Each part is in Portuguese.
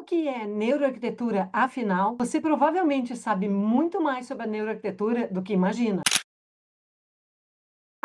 que é neuroarquitetura, afinal? Você provavelmente sabe muito mais sobre a neuroarquitetura do que imagina.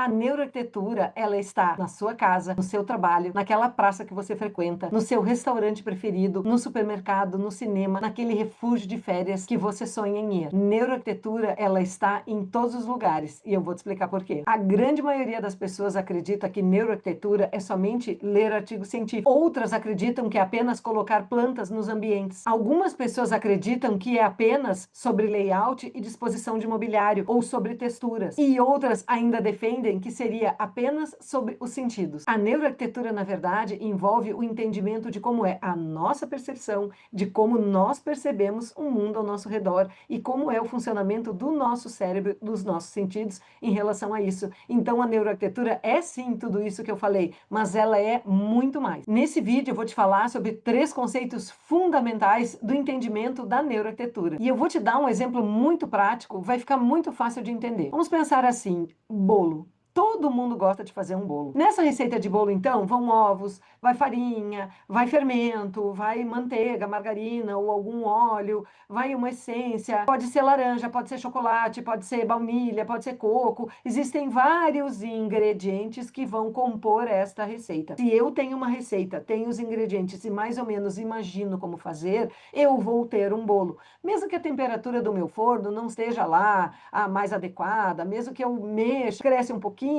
A neuroarquitetura, ela está na sua casa, no seu trabalho, naquela praça que você frequenta, no seu restaurante preferido, no supermercado, no cinema, naquele refúgio de férias que você sonha em ir. Neuroarquitetura, ela está em todos os lugares e eu vou te explicar por quê. A grande maioria das pessoas acredita que neuroarquitetura é somente ler artigos científicos. Outras acreditam que é apenas colocar plantas nos ambientes. Algumas pessoas acreditam que é apenas sobre layout e disposição de mobiliário ou sobre texturas. E outras ainda defendem que seria apenas sobre os sentidos. A neuroarquitetura, na verdade, envolve o entendimento de como é a nossa percepção, de como nós percebemos o mundo ao nosso redor e como é o funcionamento do nosso cérebro, dos nossos sentidos em relação a isso. Então, a neuroarquitetura é sim tudo isso que eu falei, mas ela é muito mais. Nesse vídeo, eu vou te falar sobre 3 conceitos fundamentais do entendimento da neuroarquitetura. E eu vou te dar um exemplo muito prático, vai ficar muito fácil de entender. Vamos pensar assim: bolo. Todo mundo gosta de fazer um bolo. Nessa receita de bolo, então, vão ovos, vai farinha, vai fermento, vai manteiga, margarina ou algum óleo, vai uma essência, pode ser laranja, pode ser chocolate, pode ser baunilha, pode ser coco. Existem vários ingredientes que vão compor esta receita. Se eu tenho uma receita, tenho os ingredientes e mais ou menos imagino como fazer, eu vou ter um bolo. Mesmo que a temperatura do meu forno não esteja lá a mais adequada, mesmo que eu mexa, cresce um pouquinho,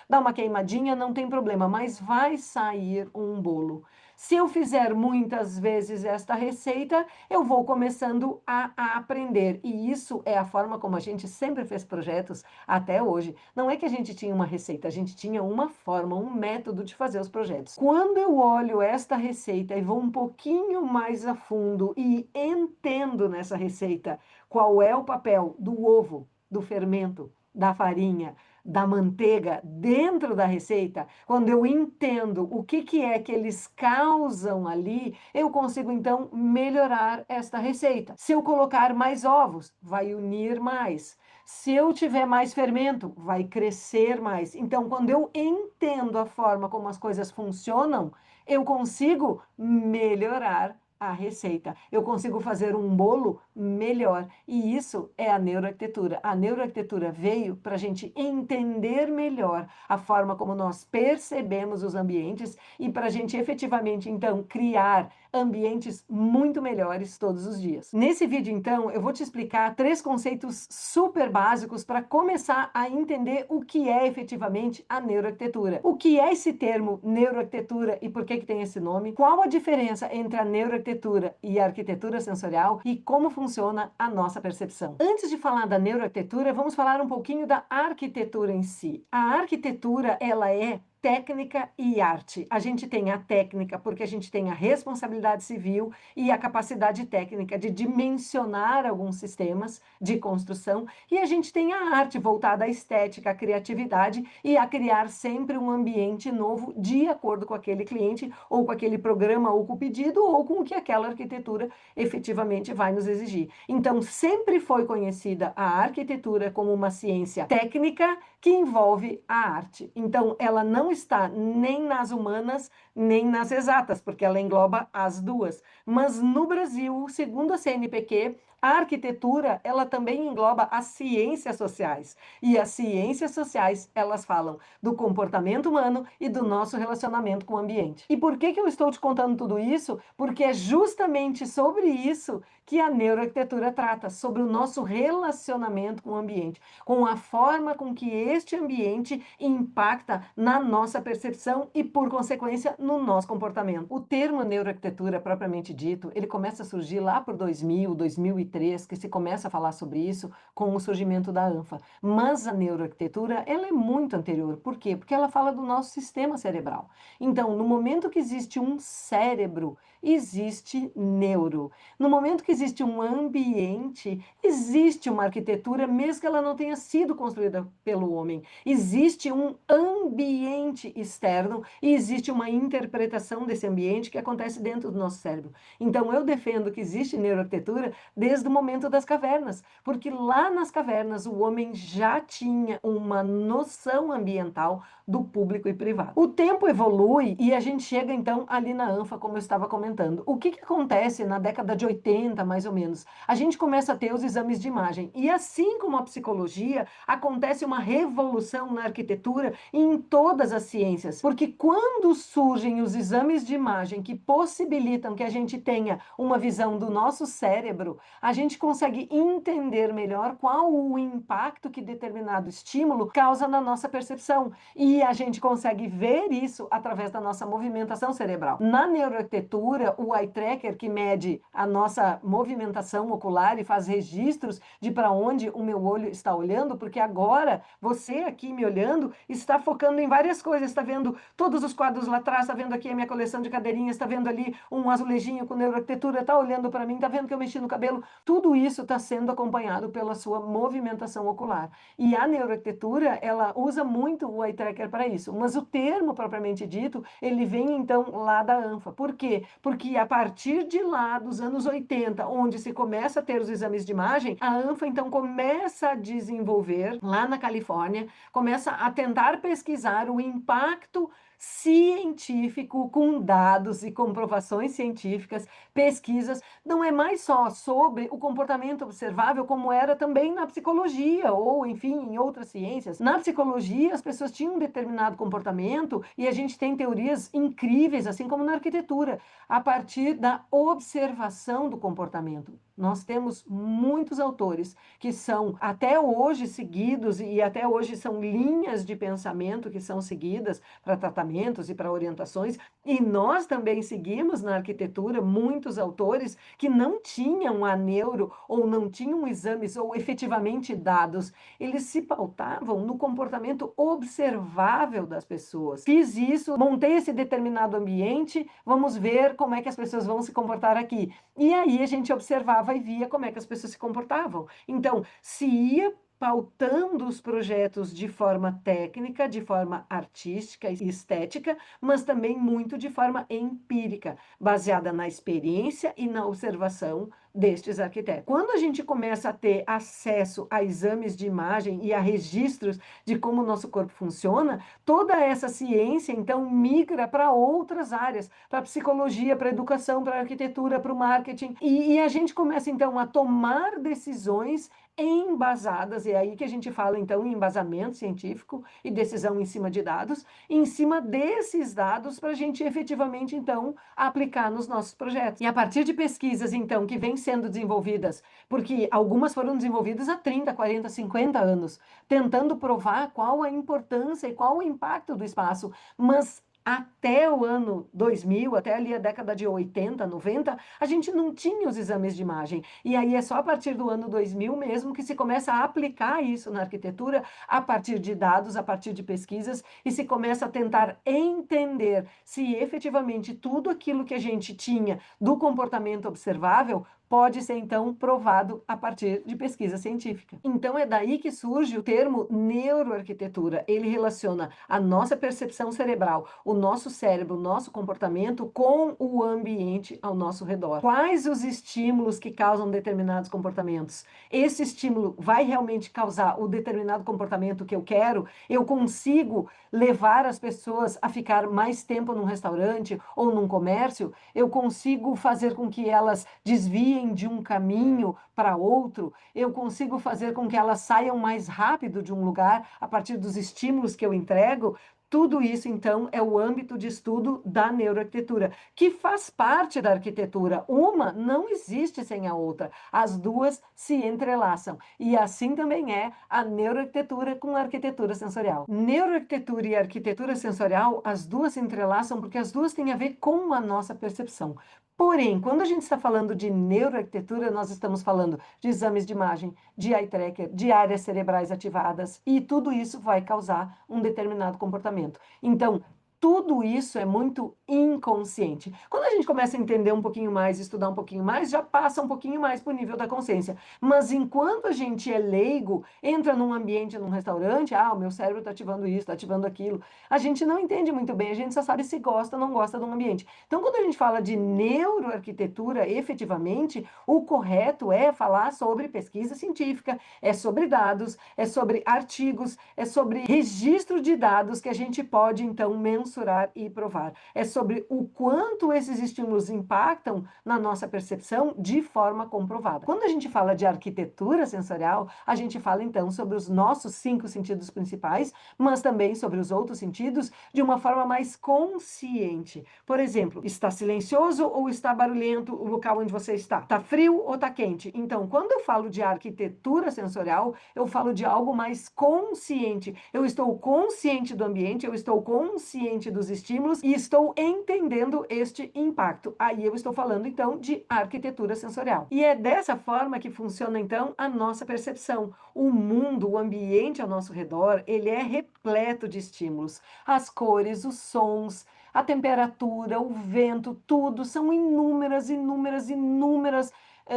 dá uma queimadinha, não tem problema, mas vai sair um bolo. Se eu fizer muitas vezes esta receita, eu vou começando a aprender. E isso é a forma como a gente sempre fez projetos até hoje. Não é que a gente tinha uma receita, a gente tinha uma forma, um método de fazer os projetos. Quando eu olho esta receita e vou um pouquinho mais a fundo e entendo nessa receita qual é o papel do ovo, do fermento, da farinha, da manteiga dentro da receita, quando eu entendo o que é que eles causam ali, eu consigo então melhorar esta receita. Se eu colocar mais ovos, vai unir mais. Se eu tiver mais fermento, vai crescer mais. Então, quando eu entendo a forma como as coisas funcionam, eu consigo melhorar a receita. Eu consigo fazer um bolo melhor. E isso é a neuroarquitetura. A neuroarquitetura veio para a gente entender melhor a forma como nós percebemos os ambientes e para a gente efetivamente, então, criar ambientes muito melhores todos os dias. Nesse vídeo, então, eu vou te explicar 3 conceitos super básicos para começar a entender o que é efetivamente a neuroarquitetura. O que é esse termo neuroarquitetura e por que tem esse nome? Qual a diferença entre a neuroarquitetura e a arquitetura sensorial e como funciona a nossa percepção? Antes de falar da neuroarquitetura, vamos falar um pouquinho da arquitetura em si. A arquitetura, ela é técnica e arte. A gente tem a técnica porque a gente tem a responsabilidade civil e a capacidade técnica de dimensionar alguns sistemas de construção, e a gente tem a arte voltada à estética, à criatividade e a criar sempre um ambiente novo de acordo com aquele cliente ou com aquele programa ou com o pedido ou com o que aquela arquitetura efetivamente vai nos exigir. Então, sempre foi conhecida a arquitetura como uma ciência técnica que envolve a arte. Então, ela não está nem nas humanas, nem nas exatas, porque ela engloba as duas. Mas no Brasil, segundo a CNPq, a arquitetura, ela também engloba as ciências sociais. E as ciências sociais, elas falam do comportamento humano e do nosso relacionamento com o ambiente. E por que eu estou te contando tudo isso? Porque é justamente sobre isso que a neuroarquitetura trata, sobre o nosso relacionamento com o ambiente, com a forma com que este ambiente impacta na nossa percepção e, por consequência, no nosso comportamento. O termo neuroarquitetura, propriamente dito, ele começa a surgir lá por 2000, 2003, que se começa a falar sobre isso com o surgimento da ANFA. Mas a neuroarquitetura, ela é muito anterior. Por quê? Porque ela fala do nosso sistema cerebral. Então, no momento que existe um cérebro, existe neuro. No momento que existe um ambiente, existe uma arquitetura, mesmo que ela não tenha sido construída pelo homem. Existe um ambiente externo e existe uma interpretação desse ambiente que acontece dentro do nosso cérebro. Então, eu defendo que existe neuroarquitetura desde o momento das cavernas, porque lá nas cavernas o homem já tinha uma noção ambiental do público e privado. O tempo evolui e a gente chega então ali na ANFA, como eu estava comentando. O que acontece na década de 80, mais ou menos? A gente começa a ter os exames de imagem e assim como a psicologia, acontece uma revolução na arquitetura e em todas as ciências, porque quando surgem os exames de imagem que possibilitam que a gente tenha uma visão do nosso cérebro, a gente consegue entender melhor qual o impacto que determinado estímulo causa na nossa percepção. E a gente consegue ver isso através da nossa movimentação cerebral. Na neuroarquitetura, o eye tracker, que mede a nossa movimentação ocular e faz registros de para onde o meu olho está olhando, porque agora você aqui me olhando está focando em várias coisas, está vendo todos os quadros lá atrás, está vendo aqui a minha coleção de cadeirinhas, está vendo ali um azulejinho com neuroarquitetura, está olhando para mim, está vendo que eu mexi no cabelo. Tudo isso está sendo acompanhado pela sua movimentação ocular. E a neuroarquitetura, ela usa muito o eye tracker para isso, mas o termo propriamente dito, ele vem então lá da ANFA. Por quê? Porque a partir de lá, dos anos 80, onde se começa a ter os exames de imagem, a ANFA então começa a desenvolver, lá na Califórnia, começa a tentar pesquisar o impacto científico com dados e comprovações científicas, pesquisas, não é mais só sobre o comportamento observável, como era também na psicologia, ou enfim, em outras ciências. Na psicologia, as pessoas tinham um determinado comportamento e a gente tem teorias incríveis, assim como na arquitetura, a partir da observação do comportamento. Nós temos muitos autores que são até hoje seguidos e até hoje são linhas de pensamento que são seguidas para tratamentos e para orientações, e nós também seguimos na arquitetura muitos autores que não tinham a neuro ou não tinham exames ou efetivamente dados, eles se pautavam no comportamento observável das pessoas. Fiz isso, montei esse determinado ambiente, vamos ver como é que as pessoas vão se comportar aqui. E aí a gente observava e via como é que as pessoas se comportavam. Então, se ia pautando os projetos de forma técnica, de forma artística e estética, mas também muito de forma empírica, baseada na experiência e na observação destes arquitetos. Quando a gente começa a ter acesso a exames de imagem e a registros de como o nosso corpo funciona, toda essa ciência, então, migra para outras áreas, para a psicologia, para a educação, para a arquitetura, para o marketing, e a gente começa, então, a tomar decisões embasadas, e é aí que a gente fala então em embasamento científico e decisão em cima de dados, em cima desses dados para a gente efetivamente então aplicar nos nossos projetos. E a partir de pesquisas então que vêm sendo desenvolvidas, porque algumas foram desenvolvidas há 30, 40, 50 anos, tentando provar qual a importância e qual o impacto do espaço, mas até o ano 2000, até ali a década de 80, 90, a gente não tinha os exames de imagem. E aí é só a partir do ano 2000 mesmo que se começa a aplicar isso na arquitetura, a partir de dados, a partir de pesquisas, e se começa a tentar entender se efetivamente tudo aquilo que a gente tinha do comportamento observável pode ser, então, provado a partir de pesquisa científica. Então, é daí que surge o termo neuroarquitetura. Ele relaciona a nossa percepção cerebral, o nosso cérebro, o nosso comportamento com o ambiente ao nosso redor. Quais os estímulos que causam determinados comportamentos? Esse estímulo vai realmente causar o determinado comportamento que eu quero? Eu consigo levar as pessoas a ficar mais tempo num restaurante ou num comércio? Eu consigo fazer com que elas desviem de um caminho para outro? Eu consigo fazer com que elas saiam mais rápido de um lugar a partir dos estímulos que eu entrego? Tudo isso, então, é o âmbito de estudo da neuroarquitetura, que faz parte da arquitetura. Uma não existe sem a outra. As duas se entrelaçam. E assim também é a neuroarquitetura com a arquitetura sensorial. Neuroarquitetura e arquitetura sensorial, as duas se entrelaçam porque as duas têm a ver com a nossa percepção. Porém, quando a gente está falando de neuroarquitetura, nós estamos falando de exames de imagem, de eye tracker, de áreas cerebrais ativadas, e tudo isso vai causar um determinado comportamento. Então, tudo isso é muito inconsciente. Quando a gente começa a entender um pouquinho mais, estudar um pouquinho mais, já passa um pouquinho mais para o nível da consciência. Mas enquanto a gente é leigo, entra num ambiente, num restaurante, o meu cérebro está ativando isso, está ativando aquilo, a gente não entende muito bem, a gente só sabe se gosta ou não gosta de um ambiente. Então, quando a gente fala de neuroarquitetura, efetivamente, o correto é falar sobre pesquisa científica, é sobre dados, é sobre artigos, é sobre registro de dados que a gente pode, então, mensurar e provar. É sobre o quanto esses estímulos impactam na nossa percepção de forma comprovada. Quando a gente fala de arquitetura sensorial, a gente fala então sobre os nossos 5 sentidos principais, mas também sobre os outros sentidos de uma forma mais consciente. Por exemplo, está silencioso ou está barulhento o local onde você está? Está frio ou está quente? Então, quando eu falo de arquitetura sensorial, eu falo de algo mais consciente. Eu estou consciente do ambiente, eu estou consciente dos estímulos e estou entendendo este impacto. Aí eu estou falando, então, de arquitetura sensorial. E é dessa forma que funciona, então, a nossa percepção. O mundo, o ambiente ao nosso redor, ele é repleto de estímulos. As cores, os sons, a temperatura, o vento, tudo, são inúmeras, inúmeras, inúmeras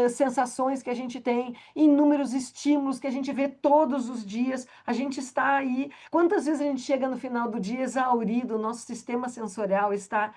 sensações que a gente tem, inúmeros estímulos que a gente vê todos os dias. A gente está aí. Quantas vezes a gente chega no final do dia exaurido, o nosso sistema sensorial está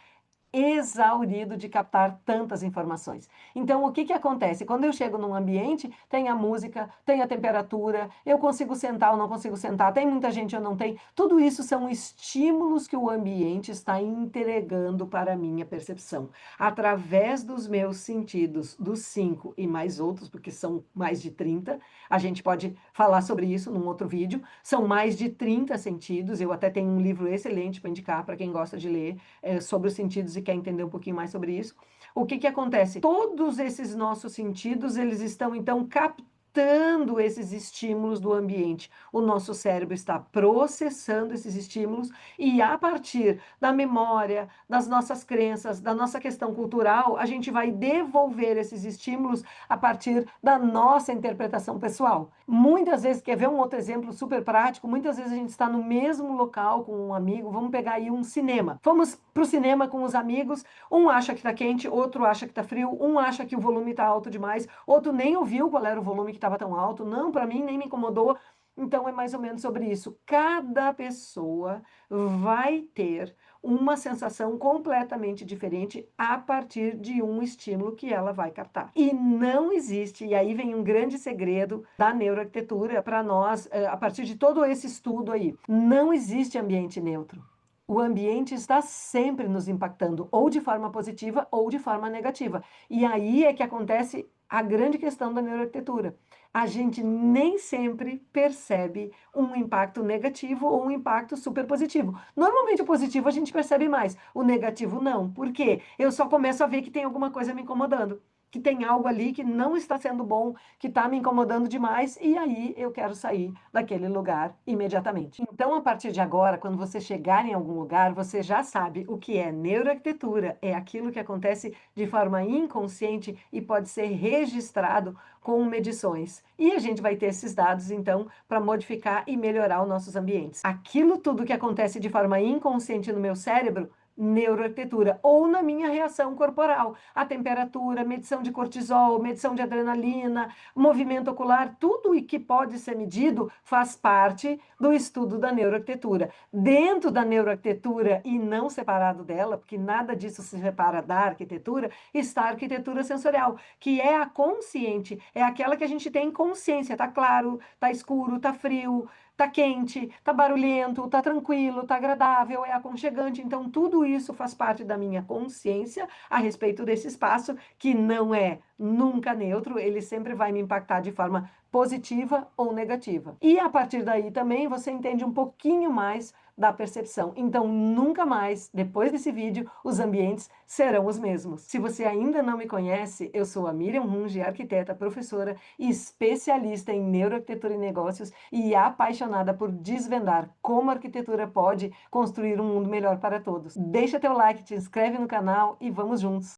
exaurido de captar tantas informações. Então, o que que acontece? Quando eu chego num ambiente, tem a música, tem a temperatura, eu consigo sentar ou não consigo sentar, tem muita gente ou não tem. Tudo isso são estímulos que o ambiente está entregando para a minha percepção. Através dos meus sentidos, dos 5 e mais outros, porque são mais de 30, a gente pode falar sobre isso num outro vídeo, são mais de 30 sentidos, eu até tenho um livro excelente para indicar para quem gosta de ler, sobre os sentidos e quer entender um pouquinho mais sobre isso. O que que acontece? Todos esses nossos sentidos, eles estão, então, captando esses estímulos do ambiente. O nosso cérebro está processando esses estímulos e, a partir da memória, das nossas crenças, da nossa questão cultural, a gente vai devolver esses estímulos a partir da nossa interpretação pessoal. Muitas vezes, quer ver um outro exemplo super prático? Muitas vezes a gente está no mesmo local com um amigo, vamos pegar aí um cinema. Fomos para o cinema com os amigos, um acha que está quente, outro acha que está frio, um acha que o volume está alto demais, outro nem ouviu qual era o volume que estava tão alto, não, para mim nem me incomodou. Então é mais ou menos sobre isso. Cada pessoa vai ter uma sensação completamente diferente a partir de um estímulo que ela vai captar. E não existe, e aí vem um grande segredo da neuroarquitetura para nós, a partir de todo esse estudo aí, não existe ambiente neutro. O ambiente está sempre nos impactando, ou de forma positiva ou de forma negativa. E aí é que acontece a grande questão da neuroarquitetura. A gente nem sempre percebe um impacto negativo ou um impacto super positivo. Normalmente o positivo a gente percebe mais, o negativo não. Por quê? Eu só começo a ver que tem alguma coisa me incomodando, que tem algo ali que não está sendo bom, que está me incomodando demais, e aí eu quero sair daquele lugar imediatamente. Então, a partir de agora, quando você chegar em algum lugar, você já sabe o que é neuroarquitetura, é aquilo que acontece de forma inconsciente e pode ser registrado com medições. E a gente vai ter esses dados, então, para modificar e melhorar os nossos ambientes. Aquilo tudo que acontece de forma inconsciente no meu cérebro, neuroarquitetura, ou na minha reação corporal, a temperatura, medição de cortisol, medição de adrenalina, movimento ocular, tudo o que pode ser medido faz parte do estudo da neuroarquitetura. Dentro da neuroarquitetura e não separado dela, porque nada disso se separa da arquitetura, está a arquitetura sensorial, que é a consciente, é aquela que a gente tem consciência, tá claro, tá escuro, tá frio, tá quente, tá barulhento, tá tranquilo, tá agradável, é aconchegante. Então, tudo isso faz parte da minha consciência a respeito desse espaço, que não é nunca neutro, ele sempre vai me impactar de forma positiva ou negativa. E a partir daí também você entende um pouquinho mais da percepção. Então, nunca mais, depois desse vídeo, os ambientes serão os mesmos. Se você ainda não me conhece, eu sou a Miriam Runge, arquiteta, professora e especialista em neuroarquitetura e negócios e apaixonada por desvendar como a arquitetura pode construir um mundo melhor para todos. Deixa teu like, te inscreve no canal e vamos juntos!